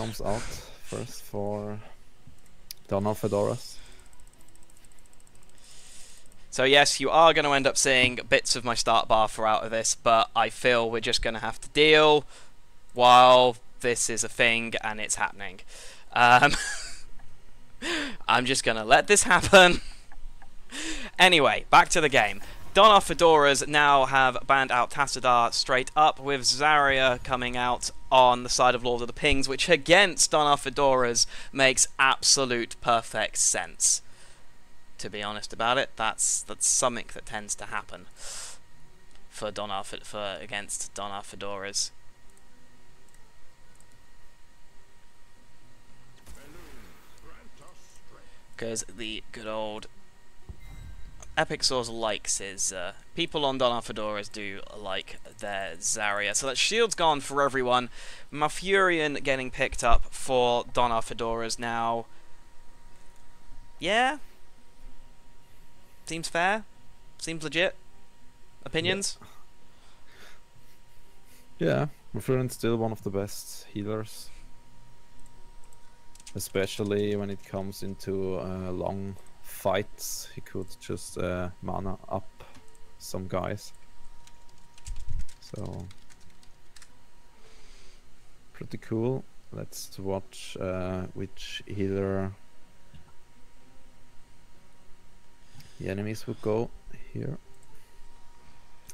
comes out first for Donna Fedoras. So yes, you are going to end up seeing bits of my start bar throughout of this, but I feel we're just going to have to deal while this is a thing and it's happening. I'm just going to let this happen. Anyway, back to the game. Donna Fedoras now have banned out Tassadar straight up, with Zarya coming out on the side of Lord of the Pings, which against Donna Fedoras makes absolute perfect sense. To be honest about it, that's something that tends to happen for against Donna Fedoras. Because the good old Epic Source likes his people on Donna Fedoras do like their Zarya. So that shield's gone for everyone. Malfurion getting picked up for Donna Fedoras now. Yeah. Seems fair. Seems legit. Opinions? Yeah, Malfurion's still one of the best healers. Especially when it comes into long fights, he could just mana up some guys. So pretty cool. Let's watch which healer the enemies would go here.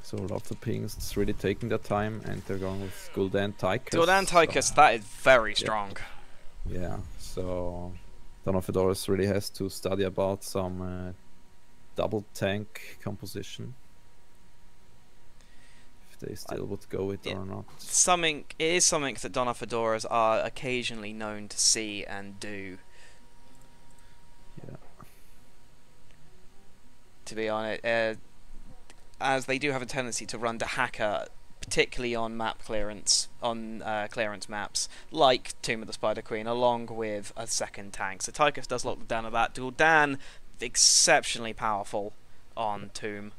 So Lord of the Pings is really taking their time, and they're going with Gul'dan Tychus. Gul'dan Tychus, that is very strong. Yeah, so Donna Fedoras really has to study about some double tank composition. If they still would go it or not. It is something that Donna Fedoras are occasionally known to see and do. Yeah. To be honest, as they do have a tendency to run Dahaka, particularly on map clearance, on clearance maps, like Tomb of the Spider Queen, along with a second tank. So Tychus does lock down of that. Gul'dan, exceptionally powerful on Tomb.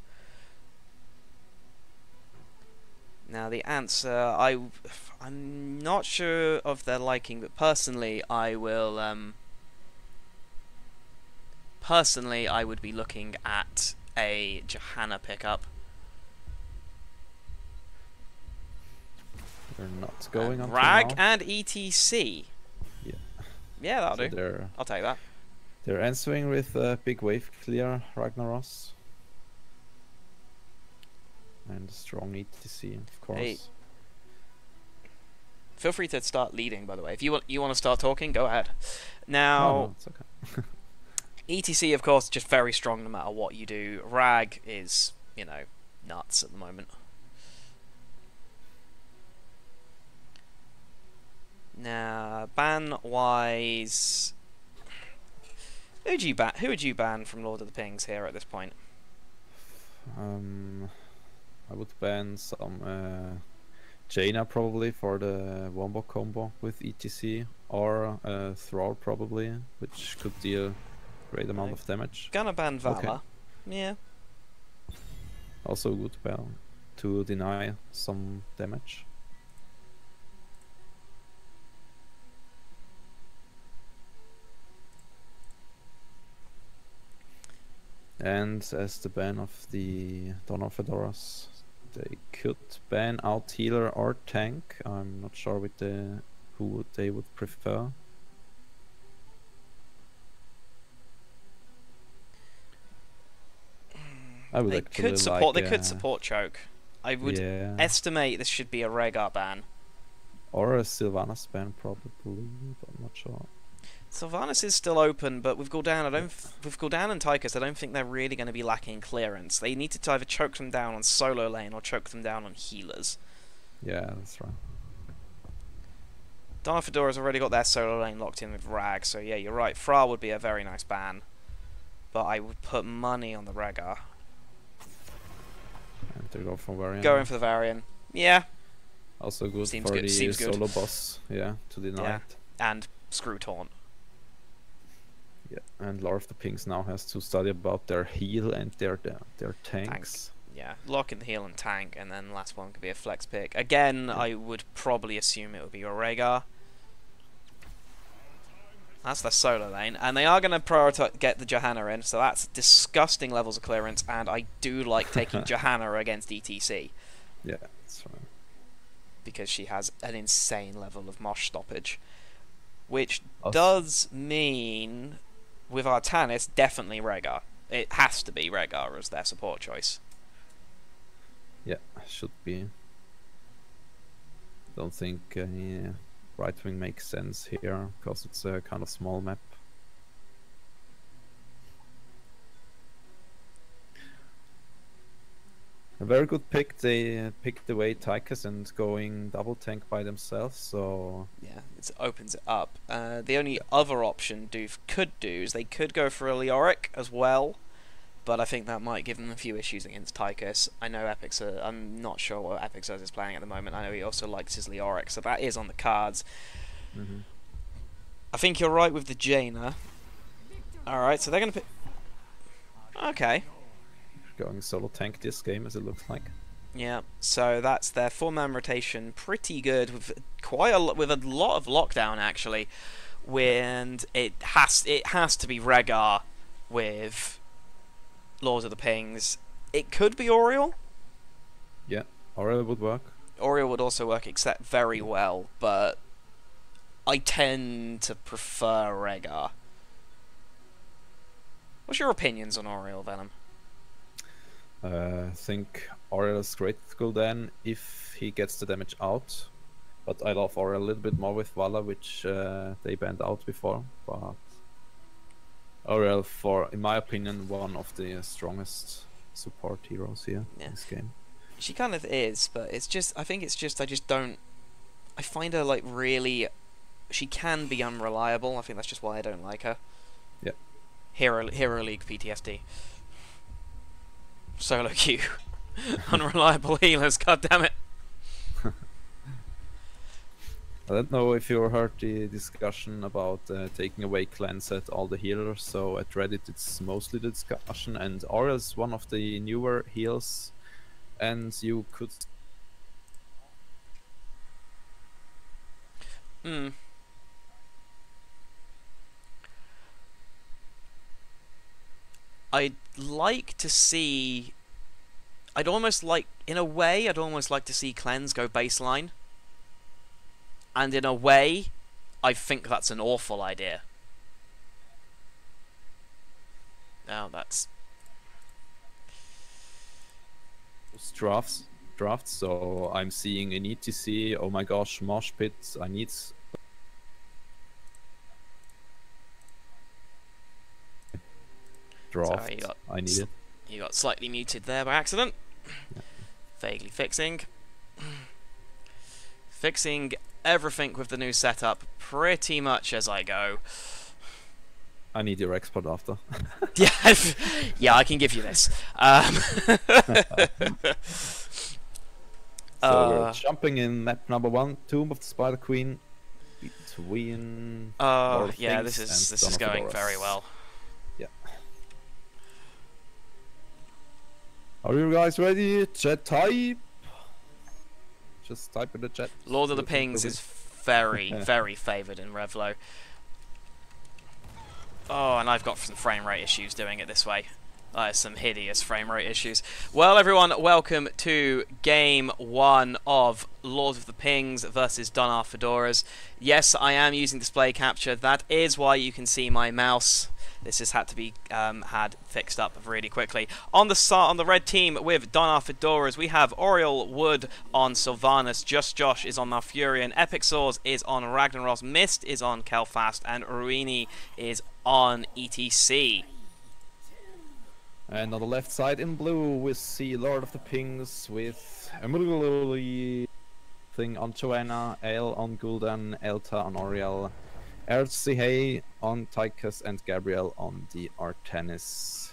Now the answer, I'm not sure of their liking, but personally I will, I would be looking at a Johanna pickup. They're not going on Rag now. and ETC. Yeah. Yeah, that'll do. I'll take that. They're answering with big wave clear Ragnaros. And strong ETC, of course. Hey. Feel free to start leading, by the way. If you want to start talking, go ahead. Now, no, it's okay. ETC, of course, just very strong no matter what you do. Rag is, you know, nuts at the moment. Now, ban-wise, who would you ban from Lord of the Pings here at this point? I would ban some Jaina probably for the wombo combo with ETC, or Thrall probably, which could deal great amount of damage. Gonna ban Vala. Okay. Yeah. Also a good ban to deny some damage. And as the ban of the Donna Fedoras, they could ban out healer or tank. I'm not sure with who they would prefer. I would They actually could support. like, They could support choke. I would estimate this should be a Rhaegar ban. Or a Sylvanas ban probably, but I'm not sure. Sylvanas is still open, but with Gul'dan, with Gul'dan and Tychus, I don't think they're really going to be lacking clearance. They need to either choke them down on solo lane or choke them down on healers. Yeah, that's right. Donna Fedora's already got their solo lane locked in with Rag, so yeah, you're right. Fra would be a very nice ban, but I would put money on the Rhaegar. And they go for Varian. Going for the Varian. Yeah. Also good Seems for good. the Seems good. solo boss, yeah, to deny it. And Screw Taunt. Yeah, and Lord of the Pings now has to study about their heal and their tanks. Yeah, lock in the heal and tank, and then last one could be a flex pick. Again, Yeah. I would probably assume it would be a Rhaegar. That's their solo lane, and they are going to prioritize get the Johanna in, so that's disgusting levels of clearance, and I do like taking Johanna against ETC. Yeah, that's right. Because she has an insane level of mosh stoppage. Which Us. does mean, with Artanis, definitely Rhaegar. It has to be Rhaegar as their support choice. Yeah, should be. Don't think any right wing makes sense here, because it's a kind of small map. A very good pick. They picked away Tychus and going double tank by themselves, so... Yeah, it opens it up. The only other option Doof could do is they could go for a Leoric as well, but I think that might give them a few issues against Tychus. I know I'm not sure what Epixos is playing at the moment. I know he also likes his Leoric, so that is on the cards. I think you're right with the Jaina. Alright, so they're going to pick... Okay. Going solo tank this game, as it looks like. Yeah, so that's their 4-man rotation, pretty good with quite a with a lot of lockdown actually. And it has to be Rhaegar with Lord of the Pings. It could be Oriel. Yeah, Oriel would work. Oriel would also work, except very well, but I tend to prefer Rhaegar. What's your opinions on Oriel, Venom? I think Oriel is great with Gul'dan if he gets the damage out. But I love Oriel a little bit more with Vala, which they banned out before. But Oriel, in my opinion, one of the strongest support heroes here in this game. She kind of is, but it's just, I just don't, I find her like really, she can be unreliable. I think that's just why I don't like her. Yeah. Hero League PTSD. Solo queue. Unreliable healers, god damn it. I don't know if you heard the discussion about taking away cleanse at all the healers, so at Reddit it's mostly the discussion, and Oriel is one of the newer heals, and you could... I'd like to see... I'd almost like to see cleanse go baseline. And in a way, I think that's an awful idea. Now that's... drafts, so I'm seeing in ETC, oh my gosh, mosh pits, I need... Draft, sorry, I need it. You got slightly muted there by accident. Yeah. Vaguely fixing. Fixing everything with the new setup pretty much as I go. I need your export after. Yeah, yeah, I can give you this. So we're jumping in map number 1, Tomb of the Spider Queen, between... yeah, this is going Fedoras. very well. Yeah. Are you guys ready? Chat type. Just type in the chat. Lord of the Pings is very, very favoured in Revlo. Oh, and I've got some frame rate issues doing it this way. Some hideous frame rate issues. Well, everyone, welcome to Game 1 of Lord of the Pings versus Donar Fedoras. Yes, I am using display capture. That is why you can see my mouse. This has had to be had fixed up really quickly. On the red team with Donar Fedoras, we have Oriel Wood on Sylvanas, Just Josh is on Malfurion, Epic Swords is on Ragnaros, Mist is on Kelfast, and Ruini is on ETC. And on the left side in blue we see Lord of the Pings with Emily thing on Joanna, Ale on Gul'dan, Elta on Oriel, Erzihei on Tychus, and Gabriel on the Artanis.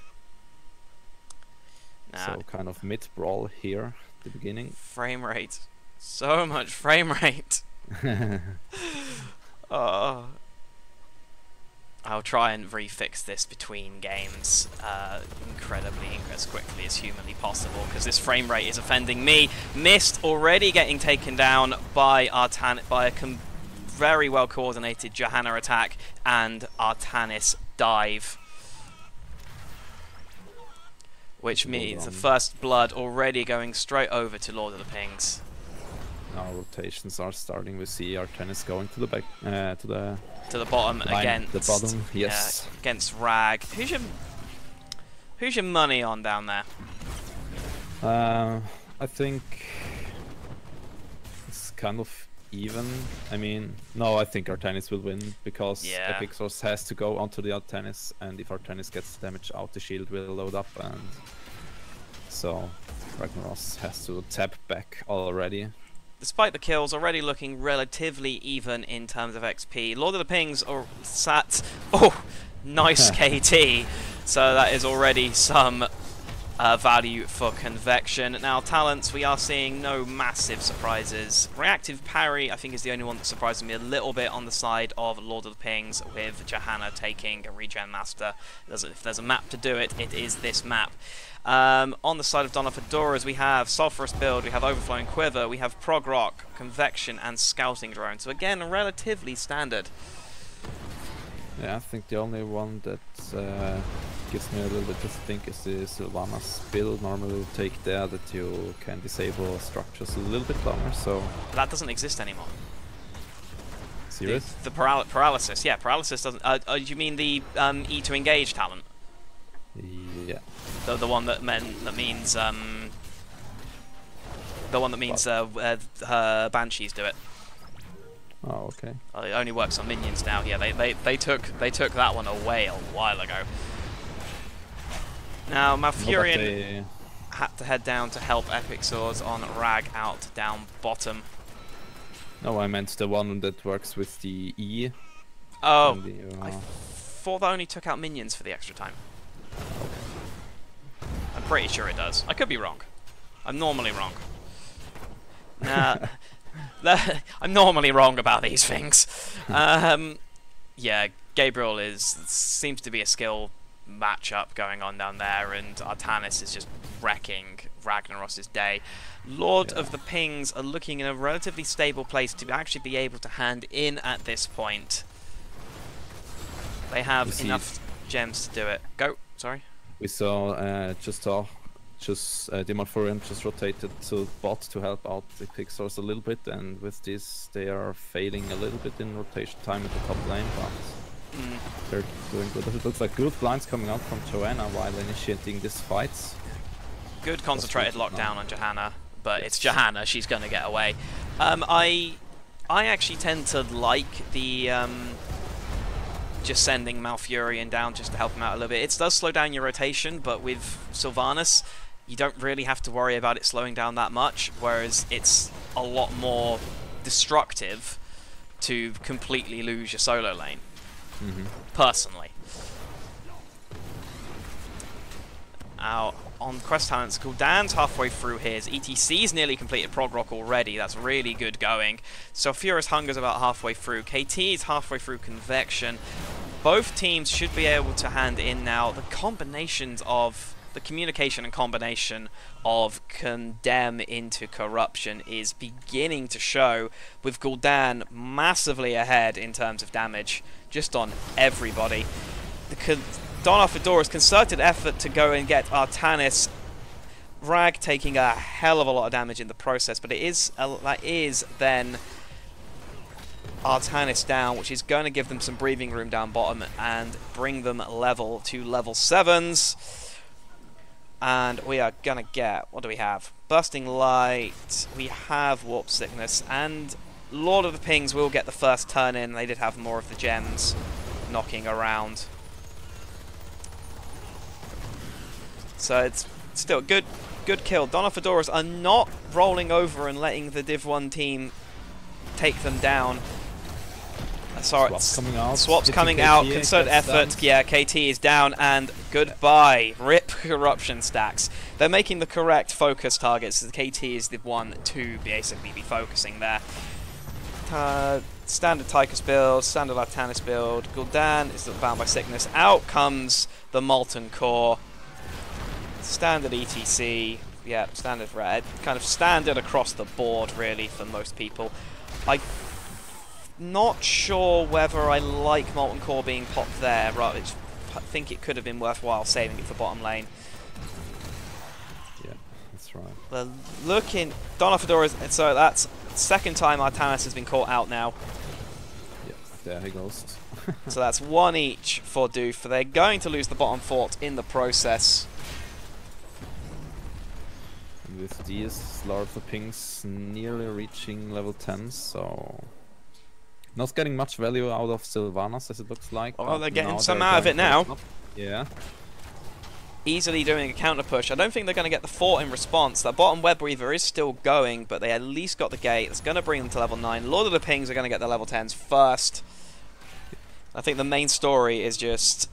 So kind of mid-brawl here at the beginning. Frame rate. So much frame rate. I'll try and refix this between games incredibly as quickly as humanly possible, because this frame rate is offending me. Mist already getting taken down by very well coordinated Johanna attack and Artanis dive. Which means the first blood already going straight over to Lord of the Pings. Now rotations are starting. We see Artanis going to the back, to the bottom line, against the bottom. Yes. Against Rag. Who's your money on down there? I think it's kind of even. I mean, no, I think Artanis will win because Epic Source has to go onto the Artanis, and if Artanis gets damage out, the shield will load up, and so Ragnaros has to tap back already. Despite the kills already looking relatively even in terms of XP, Lord of the Pings are sat... Oh, nice KT. So that is already some value for Convection. Now, talents, we are seeing no massive surprises. Reactive Parry, I think, is the only one that surprised me a little bit on the side of Lord of the Pings, with Johanna taking a Regen Master. If there's a map to do it, it is this map. On the side of Donna Fedoras, we have Sulphurous Build, we have Overflowing Quiver, we have Prog Rock, Convection, and Scouting Drone. So again, relatively standard. Yeah, I think the only one that gives me a little bit to think is the Sylvanas build. Normally you take there that you can disable structures a little bit longer, so... But that doesn't exist anymore. Serious? The paralysis, yeah, paralysis doesn't... you mean the E to engage talent? Yeah. The one that means her banshees do it. Oh, okay. It only works on minions now. Yeah, they took that one away a while ago. Now Malfurion had to head down to help Epic Swords on Rag out down bottom. No, I meant the one that works with the E. Oh, I thought that only took out minions for the extra time. I'm pretty sure it does. I could be wrong. I'm normally wrong. Nah, I'm normally wrong about these things. Yeah, Gabriel seems to be a skill matchup going on down there, and Artanis is just wrecking Ragnaros' day. Lord of the Pings are looking in a relatively stable place to actually be able to hand in at this point. They have enough gems to do it. Go, sorry. We saw Demon Furion just rotated to bot to help out the Pixars a little bit, and with this they are failing a little bit in rotation time at the top lane, but they're doing good. It looks like good blinds coming out from Joanna while initiating this fight. Good concentrated lockdown on Johanna, but it's Johanna, she's gonna get away. I actually tend to like the just sending Malfurion down just to help him out a little bit. It does slow down your rotation, but with Sylvanas, you don't really have to worry about it slowing down that much, whereas it's a lot more destructive to completely lose your solo lane, personally. Now, on quest talents, Gul'dan's halfway through his. ETC's nearly completed Prog Rock already. That's really good going. Sulphurous Hunger's about halfway through. KT's halfway through Convection. Both teams should be able to hand in now. The combinations of... the communication and combination of Condemn into Corruption is beginning to show, with Gul'dan massively ahead in terms of damage, just on everybody. Donna Fedora's concerted effort to go and get Artanis. Rag taking a hell of a lot of damage in the process, but that is then Artanis down, which is going to give them some breathing room down bottom and bring them level to level 7s. And we are going to get, what do we have? Bursting Light, we have Warp Sickness, and Lord of the Pings will get the first turn in. They did have more of the gems knocking around. So it's still good kill. Donna Fedoras are not rolling over and letting the Div 1 team take them down. Sorry, Swap's coming out. Concerted effort. Yeah, KT is down, and goodbye. RIP corruption stacks. They're making the correct focus targets. KT is the one to basically be focusing there. Standard Tychus build, standard Artanis build. Gul'dan is bound by sickness. Out comes the Molten Core. Standard ETC, yeah, standard red, kind of standard across the board really for most people. not sure whether I like Molten Core being popped there. Right, I think it could have been worthwhile saving it for bottom lane. Yeah, that's right. They're looking... Donna Fedoras, so that's second time Artanis has been caught out now. Yeah, there he goes. So that's one each for Doof. They're going to lose the bottom fort in the process. And with these, Lord of the Pinks nearly reaching level 10, so... Not getting much value out of Sylvanas, as it looks like. Oh, they're getting some out of it now. Yeah. Easily doing a counter push. I don't think they're going to get the fort in response. That bottom web weaver is still going, but they at least got the gate. It's going to bring them to level 9. Lord of the Pings are going to get the level 10s first. I think the main story is just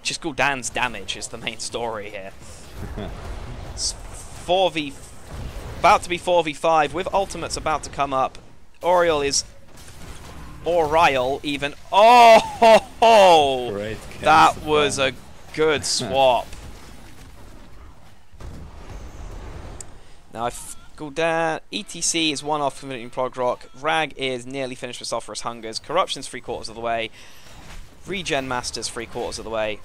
Gul'dan's damage is the main story here. It's 4v... About to be 4v5 with ultimates about to come up. Oriole is... Oriole even. Oh ho ho! Great. That was a good swap. Now, if Gul'dan, ETC is one off finishing Prog Rock. Rag is nearly finished with Sulphurous Hungers. Corruption's 3/4 of the way. Regen Master's 3/4 of the way.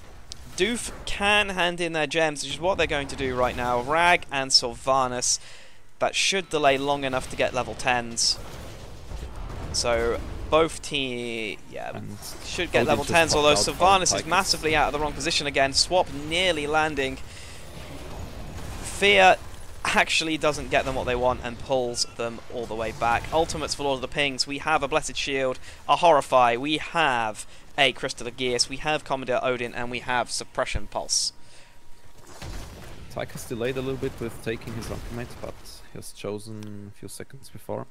Doof can hand in their gems, which is what they're going to do right now. Rag and Sylvanas. That should delay long enough to get level 10s. So both teams, yeah, should get level 10s, although Sylvanas is massively out of the wrong position again. Swap nearly landing. Fear actually doesn't get them what they want and pulls them all the way back. Ultimates for Lord of the Pings. We have a Blessed Shield, a Horrify, we have a Crystal of Gears, we have Commodore Odin, and we have Suppression Pulse. Tychus delayed a little bit with taking his ultimate, but he was chosen a few seconds before.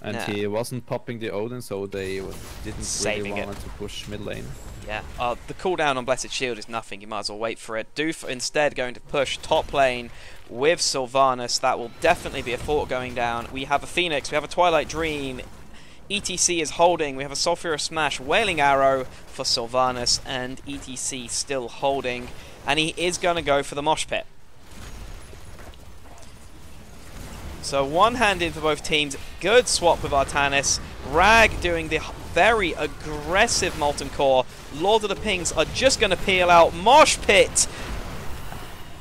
And he wasn't popping the Odin, so they didn't really want to push mid lane. Yeah, the cooldown on Blessed Shield is nothing, you might as well wait for it. Doof instead going to push top lane with Sylvanas. That will definitely be a fort going down. We have a Phoenix, we have a Twilight Dream. ETC is holding, we have a Sulphurous Smash, Wailing Arrow for Sylvanas, and ETC still holding. And he is going to go for the Mosh Pit. So one-handed for both teams. Good swap with Artanis. Rag doing the very aggressive Molten Core. Lord of the Pings are just going to peel out. Mosh Pit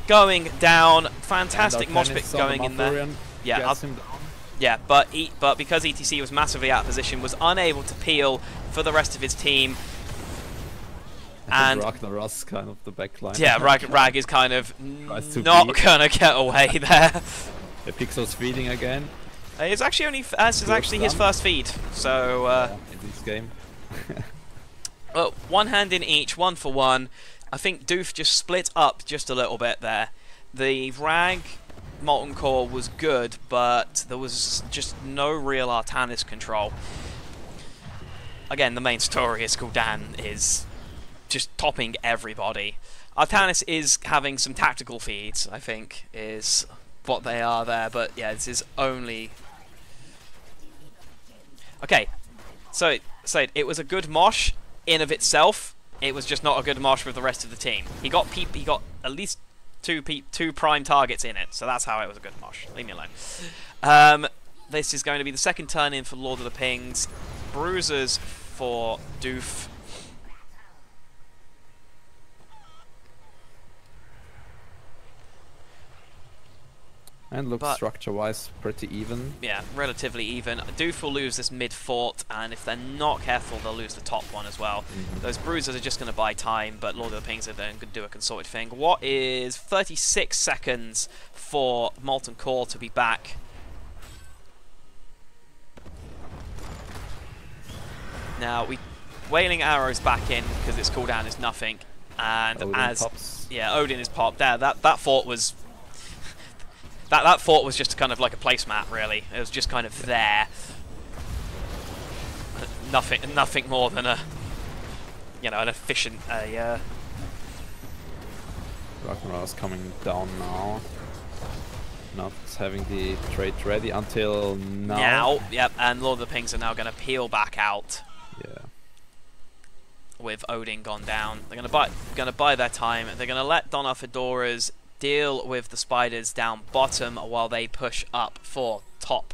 going down. Fantastic Mosh Pit going in there. Yeah, yeah, but because ETC was massively out of position, was unable to peel for the rest of his team. And Ragnar's kind of the backline. Yeah, Rag is kind of not going to get away there. The Pixel's feeding again. It's actually only this is actually his first feed, so in this game. Well, one hand in each, 1 for 1. I think Doof just split up just a little bit there. The Rag Molten Core was good, but there was just no real Artanis control. Again, the main story is Gul'dan is just topping everybody. Artanis is having some tactical feeds, I think, is what they are there, but yeah, this is only... Okay, so it was a good mosh in of itself. It was just not a good mosh with the rest of the team. He got at least two prime targets in it, so that's how it was a good mosh. Leave me alone. This is going to be the second turn in for Lord of the Pings. Bruisers for Doof. And looks structure-wise pretty even. Yeah, relatively even. Doof will lose this mid fort, and if they're not careful, they'll lose the top one as well. Those bruisers are just going to buy time, but Lord of the Pings are then going to do a consorted thing. What is 36 seconds for Molten Core to be back? Now, Wailing Arrow's back in because its cooldown is nothing, and Odin pops. Yeah, Odin is popped there. That fort was... That fort was just kind of like a placemat, really. It was just kind of there. Nothing more than a, you know, an efficient. Ragnar's coming down now. Not having the trade ready until now. Yep, and Lord of the Pings are now going to peel back out. Yeah. With Odin gone down, they're going to buy their time. They're going to let Donna Fedoras deal with the spiders down bottom while they push up for top.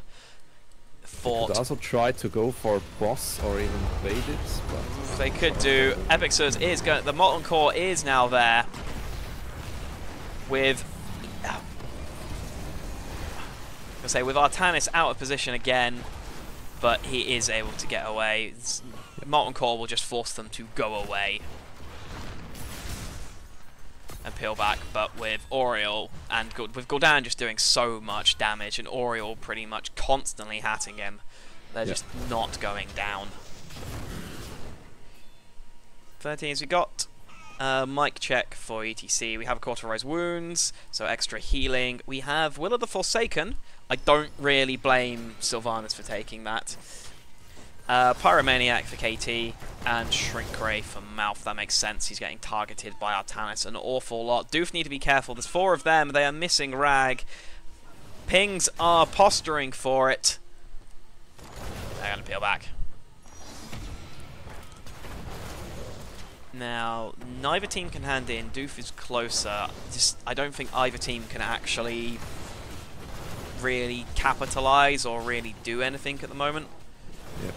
fort. Could also try to go for boss or even invade it, but They could do. Epixus is going. The Molten Core is now there with. With Artanis out of position again, but he is able to get away. Molten Core will just force them to go away and peel back, but with Oriole and with Gul'dan just doing so much damage and Oriole pretty much constantly hatting him, they're just not going down. 13s we got. Mic check for ETC. We have a Cauterized Wounds, so extra healing. We have Will of the Forsaken. I don't really blame Sylvanas for taking that. Pyromaniac for KT, and Shrink Ray for Mouth. That makes sense. He's getting targeted by Artanis an awful lot. Doof need to be careful. There's 4 of them. They are missing Rag. Pings are posturing for it. They're going to peel back. Now, neither team can hand in. Doof is closer. I don't think either team can actually really capitalize or really do anything at the moment. Yep.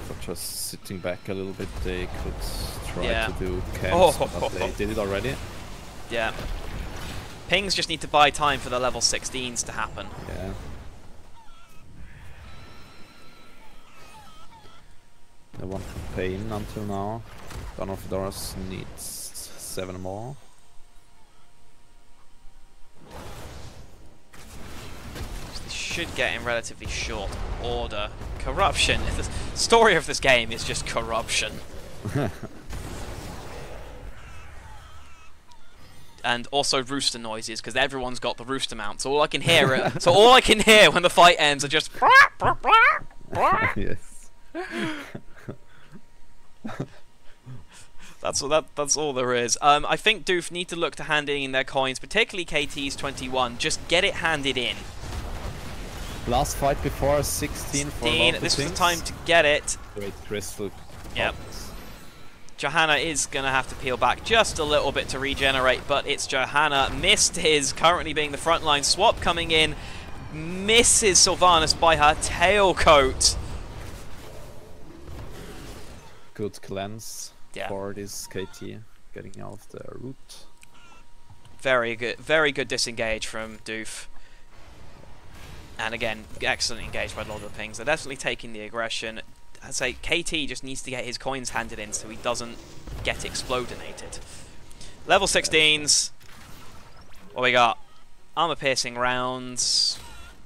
For just sitting back a little bit, they could try to do camps, but they did it already. Yeah. Pings just need to buy time for the level 16s to happen. Yeah. The one campaign until now. Dawn of Fedoras needs 7 more. They should get in relatively short order. Corruption. The story of this game is just corruption. And also rooster noises, because everyone's got the rooster mount. So all I can hear so all I can hear when the fight ends are just Yes. That's all there is. I think Doof need to look to hand in their coins, particularly KT's 21. Just get it handed in. Last fight before 16 for This was the time to get it. Great crystal. Yep. Johanna is going to have to peel back just a little bit to regenerate, but it's Johanna. Mist is currently being the frontline. Swap coming in. Misses Sylvanas by her tailcoat. Good cleanse for this KT, getting out of the route. Very good disengage from Doof. And again, excellent engage by Lord of the Pings. They're definitely taking the aggression. I'd say KT just needs to get his coins handed in so he doesn't get explodinated. Level 16s. What we got? Armor piercing rounds.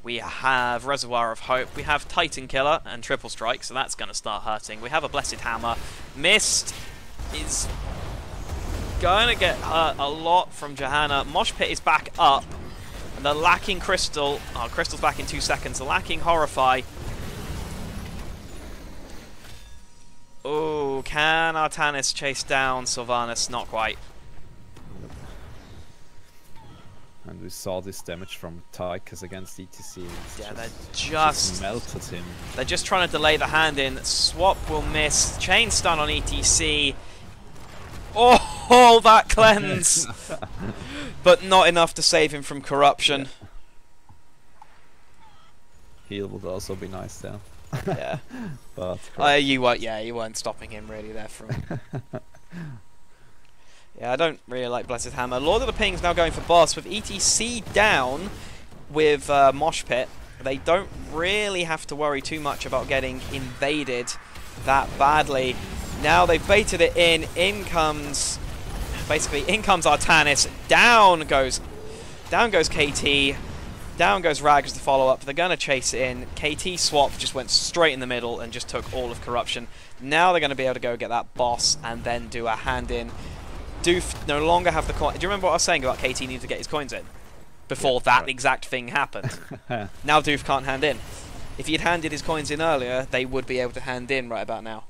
We have Reservoir of Hope. We have Titan Killer and Triple Strike, so that's going to start hurting. We have a Blessed Hammer. Mist is going to get hurt a lot from Johanna. Mosh Pit is back up. And the lacking Crystal. Oh, Crystal's back in 2 seconds. The lacking Horrify. Oh, can Artanis chase down Sylvanas? Not quite. And we saw this damage from Tychus against ETC. They just melted him. They're just trying to delay the hand in. Swap will miss. Chain stun on ETC. Oh, that cleanse! But not enough to save him from corruption. Heal would also be nice there. Yeah. But you weren't stopping him really there from. Yeah, I don't really like Blessed Hammer. Lord of the Pings now going for boss with ETC down with Mosh Pit. They don't really have to worry too much about getting invaded that badly. Now they've baited it in. In comes Artanis. Down goes KT. Down goes Rag as the follow-up. They're going to chase it in. KT swap just went straight in the middle and just took all of Corruption. Now they're going to be able to go get that boss and then do a hand-in. Doof no longer have the coin. Do you remember what I was saying about KT needed to get his coins in? Before that exact thing happened. Now Doof can't hand in. If he'd handed his coins in earlier, they would be able to hand in right about now.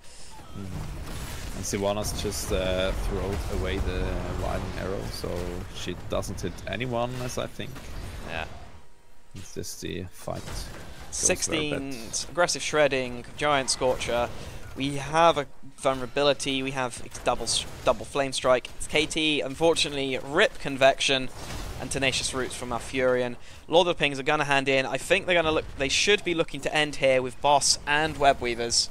And Sylvanas just throws away the riding arrow, so she doesn't hit anyone, as I think. Yeah. It's just the fight. 16 aggressive shredding, giant scorcher. We have a vulnerability. We have double flame strike. It's KT, unfortunately, rip convection, and Tenacious Roots from Malfurion. Lord of the Pings are going to hand in. I think they're going to look. They should be looking to end here with Boss and Webweavers.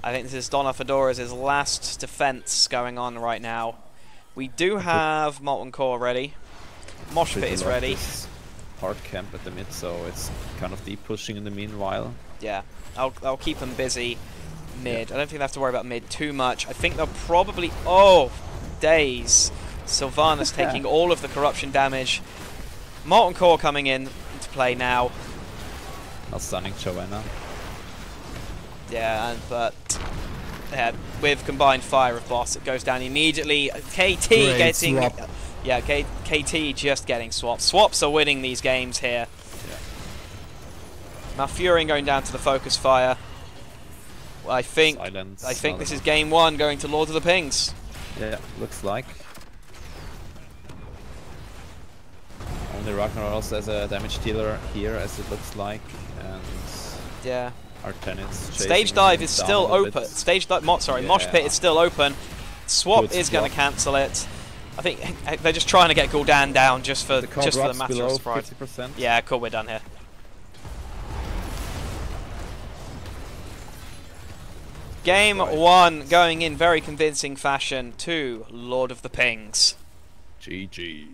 I think this is Donna Fedoras' last defense going on right now. We do have Molten Core ready. Mosh Pit is ready. Hard camp at the mid, so it's kind of deep pushing in the meanwhile. Yeah, I'll keep them busy mid. Yeah. I don't think they have to worry about mid too much. I think they'll probably... Oh, days. Sylvanas taking all of the corruption damage. Molten Core coming in into play now. Not stunning Joanna. Yeah, but yeah, with combined fire of Boss, it goes down immediately. KT Great getting... swap. Yeah, KT just getting swaps. Swaps are winning these games here. Yeah. Malfurion going down to the focus fire. Well, I think this is game 1 going to Lord of the Pings. Yeah, looks like. Only Ragnar also as a damage dealer here, as it looks like, and yeah, Artenis. Stage dive is still open. Stage dive, Mosh Pit is still open. Swap is going to cancel it. I think they're just trying to get Gul'dan down just for the matter of surprise. 50%. Yeah, cool, we're done here. Game 1 going in very convincing fashion to Lord of the Pings. GG.